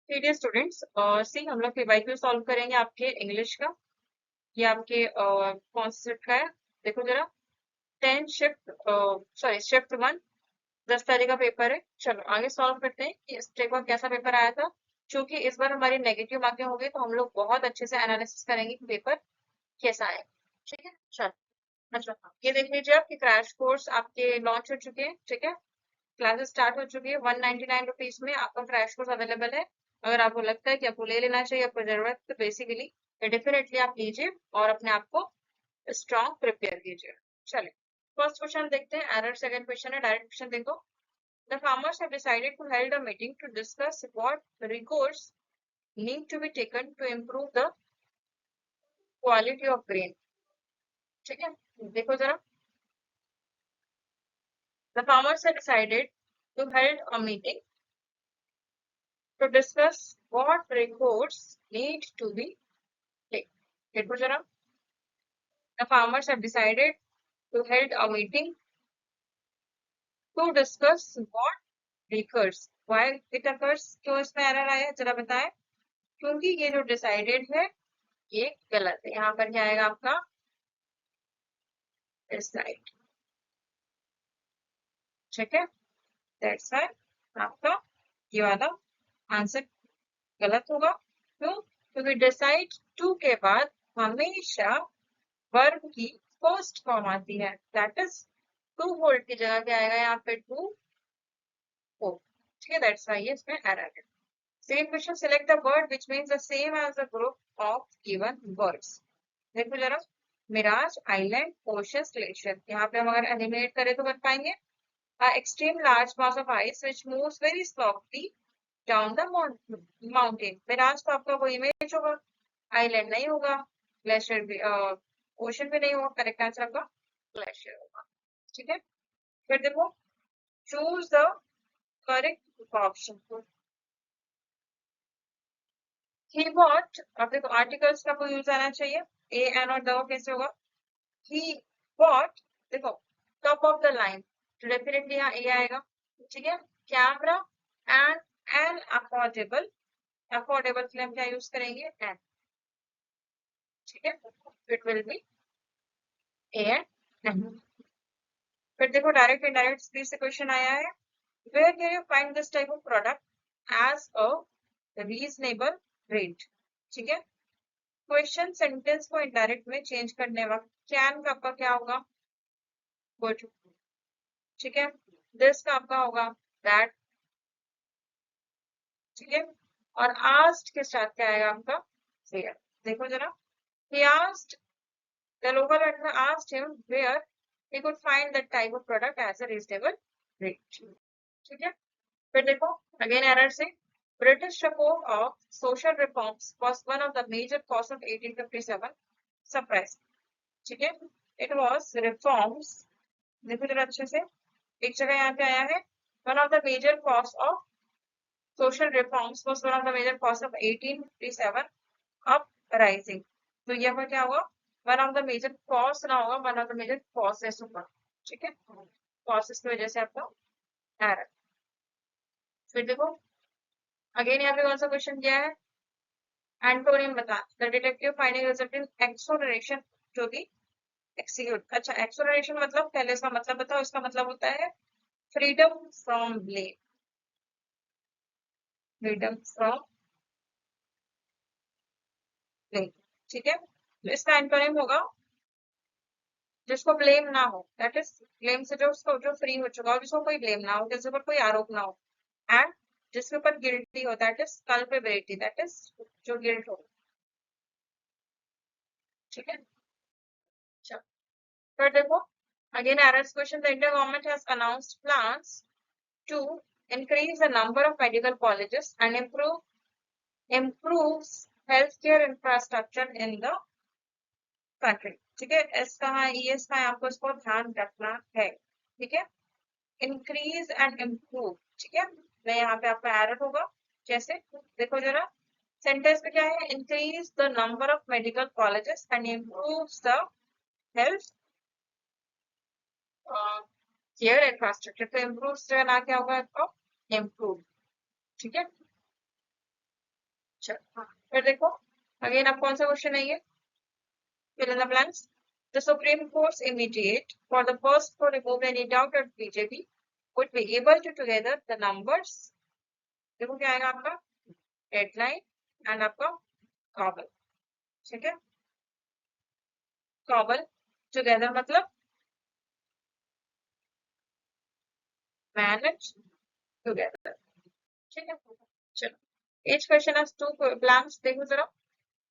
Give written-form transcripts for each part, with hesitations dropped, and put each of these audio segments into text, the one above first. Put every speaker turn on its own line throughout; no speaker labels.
Dear students, सी हम लोग वाईक्यू solve करेंगे आपके इंग्लिश का। ये आपके कौन से शिफ्ट का है? देखो जरा, 10 शिफ्ट, सॉरी शिफ्ट 1, 10 तारीख का पेपर है। चलो आगे सॉल्व करते हैं कि इस टाइप का कैसा पेपर आया था। क्योंकि इस बार हमारी नेगेटिव मार्किंग हो गई तो हम लोग बहुत अच्छे से एनालिसिस करेंगे कि पेपर कैसा है। ठीक है, चलो। अच्छा, ये देख लीजिए आपके क्रैश कोर्स आपके लॉन्च हो चुके हैं। ठीक है, क्लासेस स्टार्ट हो चुकी है। 199 रुपीज में आपका क्रैश कोर्स अवेलेबल है। अगर आपको लगता है कि आपको ले लेना चाहिए, आपको जरूरत है, तो बेसिकली डेफिनेटली आप लीजिए और अपने आप को स्ट्रॉन्ग प्रिपेयर कीजिए। चलिए फर्स्ट क्वेश्चन देखते हैं। एरर सेकंड क्वेश्चन है, डायरेक्ट क्वेश्चन देखो। The farmers have decided to held a meeting to discuss what recourse need to be taken to improve the quality of grain। ठीक है, देखो जरा। The farmers have decided to hold a meeting to discuss what recourse need to be taken। देखो जरा, the farmers have decided to hold a meeting to discuss what recurs। why it occurs, क्यों इसमें error आया जरा बताएं। क्योंकि ये जो डिसाइडेड है ये गलत है। यहाँ पर क्या आएगा आपका डिसाइड। ठीक है, दैट्स व्हाई आपका ये वाला आंसर गलत होगा। क्यों? क्योंकि डिसाइड टू के बाद हमेशा वर्ब की फर्स्ट फॉर्म आती है, दैट इज टू होल्ड की जगह क्या आएगा यहाँ पे टू हो। ठीक है, दैट्स व्हाई ये इसमें एरर है। Second question, select the word which means the same as the group of given words. देखो जरा, मिराज, आइलैंड, ओशन, ग्लेशियर। यहाँ पे हम अगर एलिमिनेट करें तो कर पाएंगे extreme large mass of ice which moves very slowly down the mountain. Mirage तो आपका वो इमेज होगा, आइलैंड नहीं होगा, ग्लेशियर भी ओशन भी नहीं होगा। करेक्ट आंसर आपका ग्लेशियर होगा। ठीक है, फिर देखो, choose the correct option. He bought, अब देखो आर्टिकल्स का कोई यूज आना चाहिए। ए एन और द कैसे होगा? ही बॉट, देखो टॉप ऑफ द लाइन, तो डेफिनेटली यहाँ ए आएगा। ठीक है, camera and an affordable. Affordable के लिए हम क्या यूज करेंगे? एन। ठीक है, it will be A and. फिर देखो डायरेक्ट इनडायरेक्ट स्पीच से क्वेश्चन आया है, where can you find this type of product as a reasonable rate. ठीक है, क्वेश्चन सेंटेंस को इनडायरेक्ट में चेंज करने वक्त कैन का आपका क्या होगा? गुड। ठीक है, दिस का आपका होगा दैट। ठीक है, और आस्क्ड के साथ क्या आएगा आपका? वेयर। देखो जरा, he asked, the local vendor asked him where he could find that type of product as a reasonable rate। ठीक है, फिर देखो अगेन एरर से, British support of social reforms was one of the major cause of 1857 surprise. ठीक है, it was reforms. देखो जरा अच्छे से, एक जगह यहाँ पे आया है, one of the major cause of social reforms was one of the major cause of 1857 uprising. तो यहाँ पर क्या होगा? One of the major cause ना होगा, one of the major causes होगा। ठीक है, कॉजेस की वजह से आपका एरर। फिर देखो अगेन यहाँ पे कौन सा क्वेश्चन किया है? एंटोनिम बता, the detective finding result in exoneration to be execute. अच्छा, एक्सोनरेशन मतलब पहले इसका मतलब बताओ। इसका मतलब होता है freedom from blame. Freedom from blame. ठीक है, तो इसका एंटोनिम होगा जिसको ब्लेम ना हो, दैट इज ब्लेम से जो उसको जो फ्री हो चुका हो, जिसको कोई ब्लेम ना हो, जिसके ऊपर कोई आरोप ना हो। एंड जिसके ऊपर गिल्टी हो, that is culpability, that is जो गिल्ट हो। ठीक है, अच्छा फिर देखो again errors question, the Indian government has announced plans to increase the number of medical colleges and improves healthcare infrastructure in the country। ठीक है, एस कहाँ है, ई एस कहाँ है, आपको इसको ध्यान रखना है। ठीक है, इंक्रीज एंड इम्प्रूव। ठीक है, मैं यहाँ पे आपका एरर होगा। कैसे? देखो जरा, सेंटेंस में क्या है? Increase the number of medical colleges and improves the health care infrastructure. तो इम्प्रूव से ना क्या होगा आपको? इम्प्रूव। ठीक है, चलो फिर देखो अगेन अब कौन सा क्वेश्चन है ये, fill in the blanks. The Supreme Court's immediate for the first to remove any doubt that BJP would be able to together the numbers. देखो क्या आएगा आपका हेडलाइन एंड आपका कॉबल, ठीक है, कॉबल टुगेदर मतलब मैनेज टुगेदर, ठीक है। चलो each question has two blanks, देखो जरा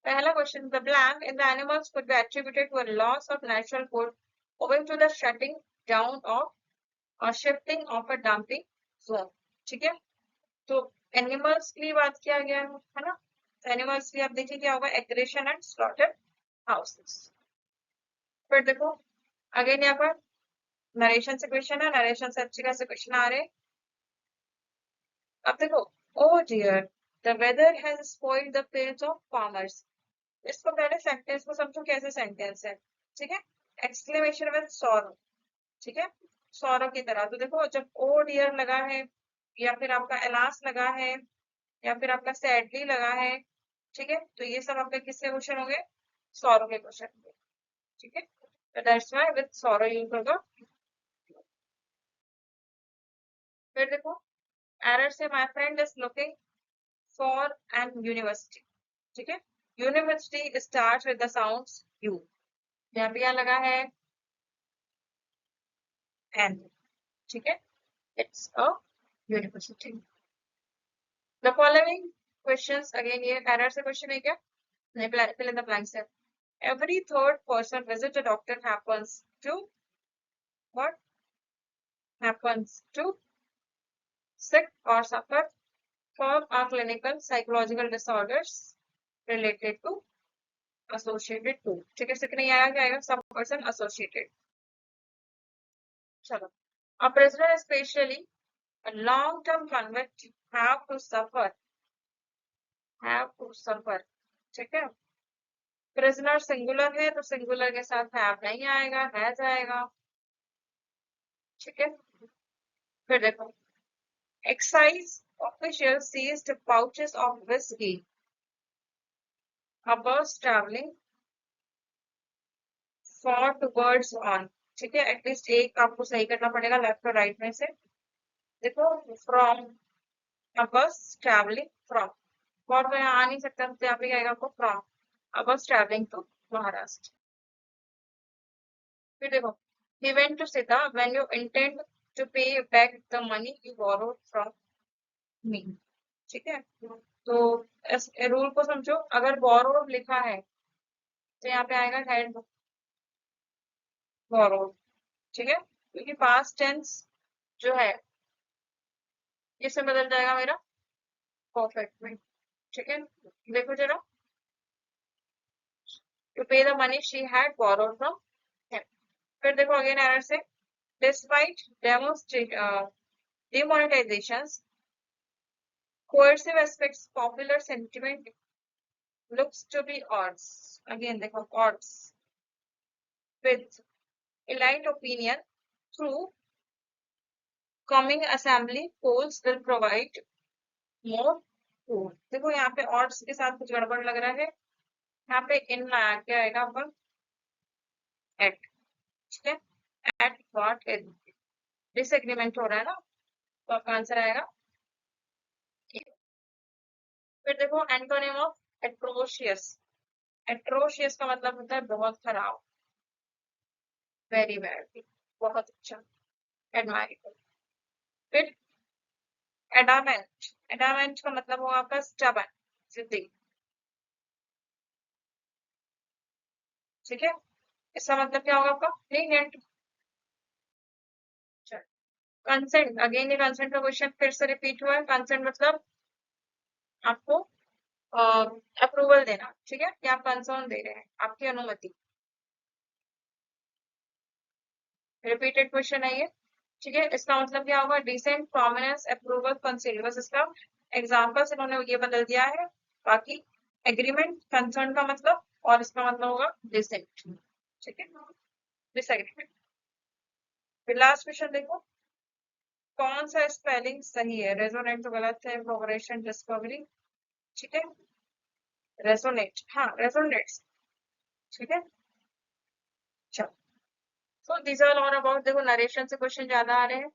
पहला question, the blank in the animals could be attributed to a loss of natural food owing to the shutting down of or shifting of a dumping zone, ठीक है। तो animals की बात किया गया है ना, एनिमल्स की आप देखिए क्या होगा, एग्रेशन एंड स्लॉटर हाउसेस। फिर देखो अगेन यहाँ पर नरेशन से क्वेश्चन है, नरेशन से अच्छी खासी क्वेश्चन आ रहे हैं। अब देखो oh dear the weather has spoiled the fields of farmers, इसको पहले सेंटेंस को समझो कैसे सेंटेंस है, ठीक है, एक्सक्लेमेशन विद सॉरो, ठीक है, सौरव की तरह। तो देखो जब ओ डियर लगा है या फिर आपका एलास लगा है या फिर आपका सैडली लगा है, ठीक है, तो ये सब आपके किसके क्वेश्चन होंगे, सौरव के क्वेश्चन होंगे, ठीक है। तो दैट्स व्हाई विद सौरव यूज होगा। फिर देखो एरर से my friend is looking for an university, ठीक है, university start with the sounds U, यहाँ पे क्या लगा है एन, ठीक है, it's a university. The following questions again ये error से question है क्या, नहीं fill in the blanks है। Every third person visit a doctor happens to what, happens to sick or suffer from a clinical psychological disorders related to associated to, ठीक है, sick नहीं आया क्या आएगा, some person associated। चलो a prisoner especially a long term convict have to suffer, ठीक है। Prisoner singular है तो सिंगुलर के साथ हैव नहीं आएगा, हैज आएगा, ठीक है। फिर देखो excise official seized pouches of whisky, a bus traveling for towards on, ठीक है, एटलीस्ट एक आपको सही करना पड़ेगा लेफ्ट और राइट में से। देखो from a bus traveling from, और तो यहाँ आ नहीं सकता तो यहाँ पे क्या आएगा आपको from, a bus traveling to Maharashtra. फिर देखो he went to Sita when you intend to pay back the money you borrowed from me, ठीक है। तो इस रूल को समझो, अगर borrowed लिखा है तो यहाँ पे आएगा had borrowed, ठीक है, क्योंकि past tense जो है इससे बदल जाएगा मेरा perfect में, ठीक है। देखो जरा to pay the money she had borrowed from him। फिर देखो अगेन एरर से despite demonetizations coercive aspects popular sentiment looks to be odds, again देखो odds with elite opinion through coming assembly polls will provide more food। देखो यहाँ पे odds के साथ कुछ गड़बड़ लग रहा है, यहाँ पे इन लाया क्या आएगा अपन at, ठीक है, at what is डिसएग्रीमेंट हो रहा है ना, तो आपका आंसर आएगा। फिर देखो एंटोनिम ऑफ एट्रोशियस, एट्रोशियस का मतलब होता है बहुत खराब, वेरी बैड, बहुत अच्छा, एडमायरेबल। फिर एडामेंट, एडामेंट का मतलब होगा आपका स्टबर्न, जिद्दी, ठीक है, इसका मतलब क्या होगा आपका लीनिएंट। कंसेंट, अगेन ये कंसेंट का क्वेश्चन फिर से रिपीट हुआ है, कंसेंट मतलब आपको अप्रूवल देना, ठीक है, कि आप कंसर्न दे रहे हैं, आपकी अनुमति, रिपीटेड क्वेश्चन है ये, ठीक है। इसका मतलब क्या होगा, डिसेंट प्रोमिनेंस अप्रूवल कंसीड, बस इसका एग्जांपल्स इन्होंने ये बदल दिया है, बाकी एग्रीमेंट कंसर्न का मतलब और इसका मतलब होगा डिसेंट, ठीक है, डिसएग्रीमेंट। फिर लास्ट क्वेश्चन देखो कौन सा स्पेलिंग सही है, रेजोनेंट तो गलत है, प्रोग्रेशन डिस्कवरी, ठीक है, रेसोनेट, हाँ रेसोनेट्स, ठीक है। चलो, so this are all about, देखो नरेशन से क्वेश्चन ज्यादा आ रहे हैं,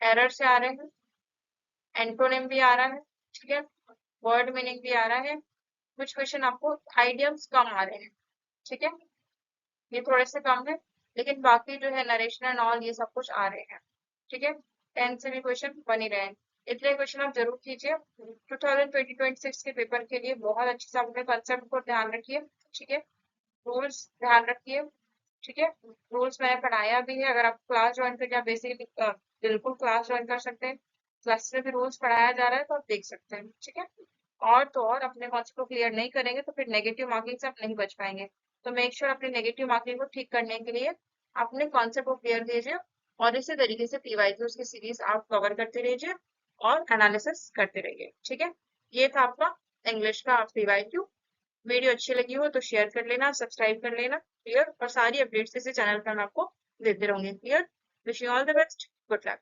एरर से आ रहे हैं, एंटोनिम भी आ रहा है, ठीक है, वर्ड मीनिंग भी आ रहा है, कुछ क्वेश्चन आपको आइडियम्स कम आ रहे हैं, ठीक है, ये थोड़े से कम है, लेकिन बाकी जो है नरेशन एंड ऑल ये सब कुछ आ रहे हैं, ठीक है। 10 से भी क्वेश्चन बन ही रहे हैं, इतने क्वेश्चन आप जरूर कीजिए 2020-26 के पेपर के लिए। बहुत अच्छे से अपने कंसेप्ट को ध्यान रखिए, ठीक है, रूल्स ध्यान रखिए, ठीक है। रूल्स मैंने पढ़ाया भी है, अगर आप क्लास ज्वाइन करके आप बेसिकली बिल्कुल क्लास ज्वाइन कर सकते हैं, क्लास में भी रूल्स पढ़ाया जा रहा है तो आप देख सकते हैं, ठीक है। और तो और अपने कॉन्सेप्ट को क्लियर नहीं करेंगे तो फिर नेगेटिव मार्किंग से आप नहीं बच पाएंगे, तो मेक श्योर अपनी नेगेटिव मार्किंग को ठीक करने के लिए अपने कॉन्सेप्ट को क्लियर कीजिए और इसी तरीके से पीवाईक्यूज की सीरीज आप कवर करते रहिए और एनालिसिस करते रहिए, ठीक है। ये था आपका इंग्लिश का पीवाईक्यू। वीडियो अच्छी लगी हो तो शेयर कर लेना, सब्सक्राइब कर लेना, क्लियर, और सारी अपडेट्स इसी चैनल पर मैं आपको देते रहूंगी, clear. Wish you all the best, good luck.